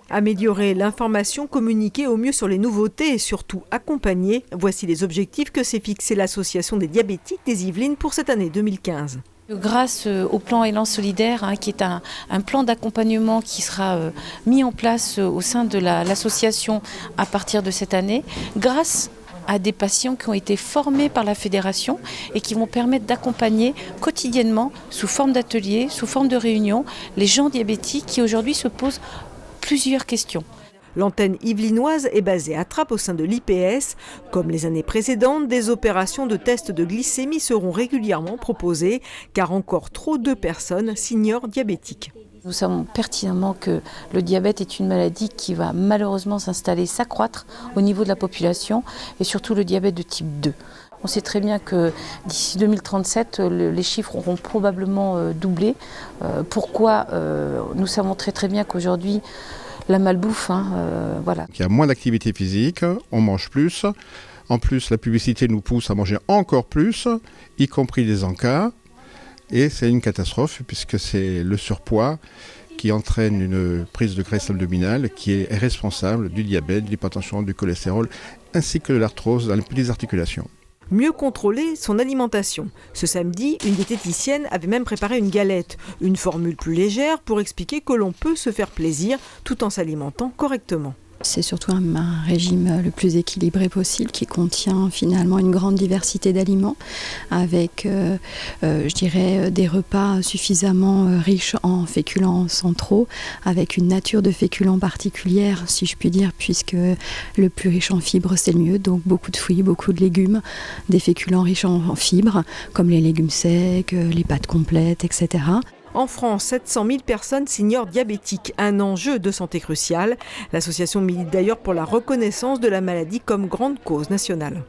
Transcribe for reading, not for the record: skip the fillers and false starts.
Améliorer l'information, communiquer au mieux sur les nouveautés et surtout accompagner. Voici les objectifs que s'est fixé l'Association des diabétiques des Yvelines pour cette année 2015. Grâce au plan Élan Solidaire, qui est un plan d'accompagnement qui sera mis en place au sein de l'association à partir de cette année, grâce à des patients qui ont été formés par la fédération et qui vont permettre d'accompagner quotidiennement, sous forme d'ateliers, sous forme de réunions, les gens diabétiques qui aujourd'hui se posent plusieurs questions. L'antenne yvelinoise est basée à Trappes au sein de l'IPS. Comme les années précédentes, des opérations de tests de glycémie seront régulièrement proposées car encore trop de personnes s'ignorent diabétiques. Nous savons pertinemment que le diabète est une maladie qui va malheureusement s'installer, s'accroître au niveau de la population et surtout le diabète de type 2. On sait très bien que d'ici 2037, les chiffres auront probablement doublé. Pourquoi ? Nous savons très bien qu'aujourd'hui, la malbouffe, voilà. Il y a moins d'activité physique, on mange plus. En plus, la publicité nous pousse à manger encore plus, y compris les encas. Et c'est une catastrophe puisque c'est le surpoids qui entraîne une prise de graisse abdominale qui est responsable du diabète, de l'hypertension, du cholestérol, ainsi que de l'arthrose dans les petites articulations. Mieux contrôler son alimentation. Ce samedi, une diététicienne avait même préparé une galette, une formule plus légère pour expliquer que l'on peut se faire plaisir tout en s'alimentant correctement. C'est surtout un régime le plus équilibré possible qui contient finalement une grande diversité d'aliments avec, je dirais, des repas suffisamment riches en féculents sans trop, avec une nature de féculents particulière, si je puis dire, puisque le plus riche en fibres, c'est le mieux. Donc beaucoup de fruits, beaucoup de légumes, des féculents riches en fibres, comme les légumes secs, les pâtes complètes, etc. En France, 700 000 personnes s'ignorent diabétiques, un enjeu de santé crucial. L'association milite d'ailleurs pour la reconnaissance de la maladie comme grande cause nationale.